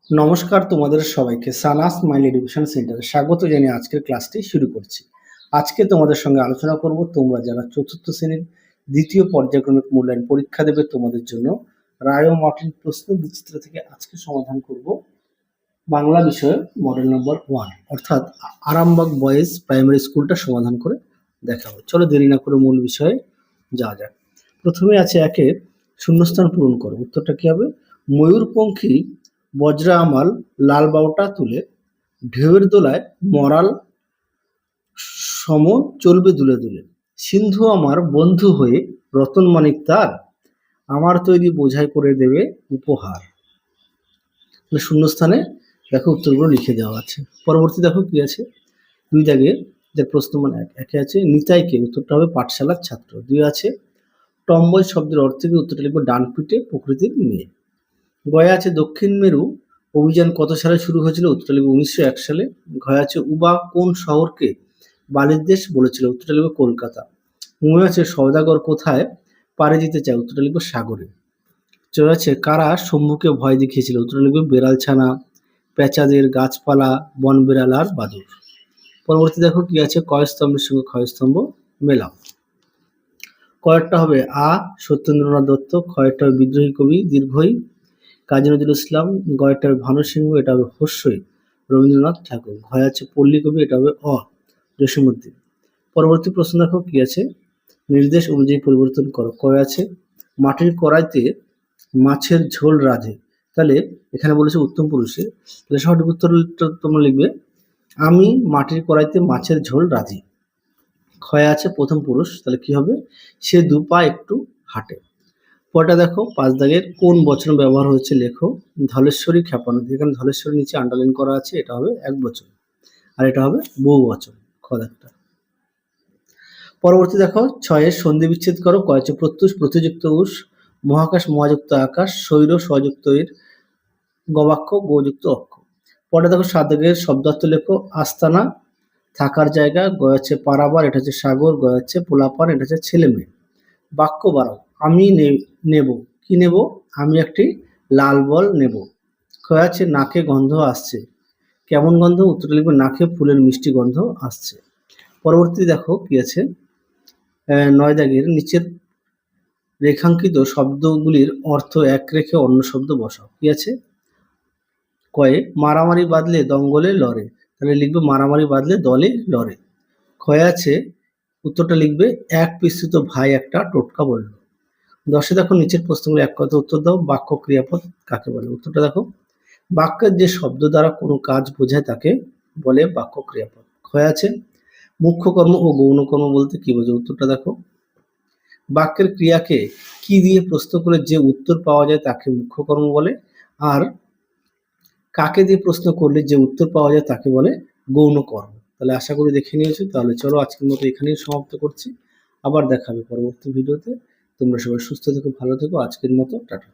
নমস্কার তোমাদের সবাইকে সানাস মাইল এডুকেশন সেন্টারে স্বাগত জানিয়ে আজকের ক্লাসটি শুরু করছি। আজকে তোমাদের সঙ্গে আলোচনা করব তোমরা যারা চতুর্থ শ্রেণীর দ্বিতীয় পর্যায়ক্রমিক মূল্যায়ন পরীক্ষা দেবে তোমাদের জন্য রায় ও মার্টিন প্রশ্ন বিচিত্র থেকে আজকে সমাধান করব বাংলা বিষয়ে মডেল নম্বর 1 অর্থাৎ আরামবাগ বয়েজ প্রাইমারি স্কুলটা সমাধান করে দেখাবো। চলো দেরি না করে মূল বিষয়ে যাওয়া যাক। প্রথমে আছে একে শূন্যস্থান পূরণ করো। উত্তরটা কি হবে? ময়ূরপঙ্খী বজ্রা আমাল লাল বাউটা তুলে ঢেউয়ের দোলায় মরাল সম চলবে দুলে দুলে। সিন্ধু আমার বন্ধু হয়ে রতন মানিক তার আমার তৈরি বোঝাই করে দেবে উপহার। শূন্যস্থানে দেখো উত্তরগুলো লিখে দেওয়া আছে। পরবর্তী দেখো কি আছে, দুই দাগে যে প্রশ্ন মানে একে আছে নিতাইকে, উত্তরটা হবে পাঠশালার ছাত্র। দুই আছে টম্বল শব্দের অর্থ কি, উত্তরটা লিখবো ডান পিঠে প্রকৃতির মেয়ে। গয়ে আছে দক্ষিণ মেরু অভিযান কত সালে শুরু হয়েছিল, উত্তরটা লিখবো 1901 সালে। ঘয়ে আছে উবা কোন শহরকে বালির দেশ বলেছিল, উত্তরটা লিখবো কলকাতা। মনে আছে সওদাগর কোথায় পাড়ি দিতে চায়, উত্তরটা লিখবো সাগরে। চলে আছে কারা শম্ভুকে ভয় দেখিয়েছিল, উত্তরটা লিখবো বেড়াল ছানা, পেঁচাদের, গাছপালা, বন বিড়াল আর বাদুর। পরবর্তী দেখো কি আছে, কয় স্তম্ভের সঙ্গে ক্ষয় স্তম্ভ মেলাও। কয়েকটা হবে আ সত্যেন্দ্রনাথ দত্ত, ক্ষয়েরটা হবে বিদ্রোহী কবি দীর্ঘই কাজী নজরুল ইসলাম, গয়েরটা হবে ভানু সিংহ, এটা হবে হস্যই রবীন্দ্রনাথ ঠাকুর। ঘয় আছে পল্লী কবি, এটা হবে অ জসীমউদ্দিন। পরবর্তী প্রশ্ন দেখো কি আছে, নির্দেশ অনুযায়ী পরিবর্তন করো। কয় আছে মাটির কড়াইতে মাছের ঝোল রাঁধে, তাহলে এখানে বলেছে উত্তম পুরুষে, তাহলে সঠিক উত্তর তোমরা লিখবে আমি মাটির কড়াইতে মাছের ঝোল রাঁধি। ক্ষয় আছে প্রথম পুরুষ, তাহলে কি হবে সে দু পা একটু হাঁটে। পরটা দেখো পাঁচ দাগের কোন বচন ব্যবহার হয়েছে লেখো। ধলেশ্বরী ক্ষেপণ, এখানে ধলেশ্বরী নিচে আন্ডারলাইন করা আছে, এটা হবে এক বচন আর এটা হবে বহু বচন। খ দাগটা। পরবর্তী দেখো ছয়ের সন্ধি বিচ্ছেদ করো। কয়েছে প্রত্যুষ প্রতিযুক্ত উষ, মহাকাশ মহাযুক্ত আকাশ, শৈর সযুক্ত এর, গবাক্য গোযুক্ত অক্ষ। পরে দেখো সাত দাগের শব্দার্থ লেখো। আস্তানা থাকার জায়গা, গয় হচ্ছে পারাবার, এটা হচ্ছে সাগর, গয় হচ্ছে পোলাপান, এটা হচ্ছে ছেলে মেয়ে। বাক্য বাড়াও, আমি নেব, কি নেব, আমি একটি লাল বল নেব। ক্ষয় আছে নাকে গন্ধ আসছে, কেমন গন্ধ, উত্তরটা লিখবে নাকে ফুলের মিষ্টি গন্ধ আসছে। পরবর্তী দেখো কি আছে, নয় দাগের নিচের রেখাঙ্কিত শব্দগুলির অর্থ এক রেখে অন্য শব্দ বসাও। কি আছে, কয়ে মারামারি বাদলে দঙ্গলে লড়ে, তাহলে লিখবে মারামারি বাদলে দলে লড়ে। ক্ষয় আছে উত্তরটা লিখবে এক পিস্তুত ভাই একটা টোটকা বলল। দশে দেখো নিচের প্রশ্নগুলো এক কথা উত্তর দাও। বাক্য ক্রিয়াপদ কাকে বলে, উত্তরটা দেখো বাক্যের যে শব্দ দ্বারা কোনো কাজ বোঝায় তাকে বলে বাক্য ক্রিয়াপদ। ক্ষয় আছে মুখ্য কর্ম ও গৌণ কর্ম বলতে কি বোঝে, উত্তরটা দেখো বাক্যের ক্রিয়াকে কি দিয়ে প্রশ্ন করে যে উত্তর পাওয়া যায় তাকে মুখ্য কর্ম বলে, আর কাকে দিয়ে প্রশ্ন করলে যে উত্তর পাওয়া যায় তাকে বলে গৌণ কর্ম। তাহলে আশা করি দেখে নিয়েছো। তাহলে চলো আজকের মতো এখানেই সমাপ্ত করছি, আবার দেখা হবে পরবর্তী ভিডিওতে। তোমরা সবাই সুস্থ থেকো, ভালো থেকো। আজকের মতো টাটা।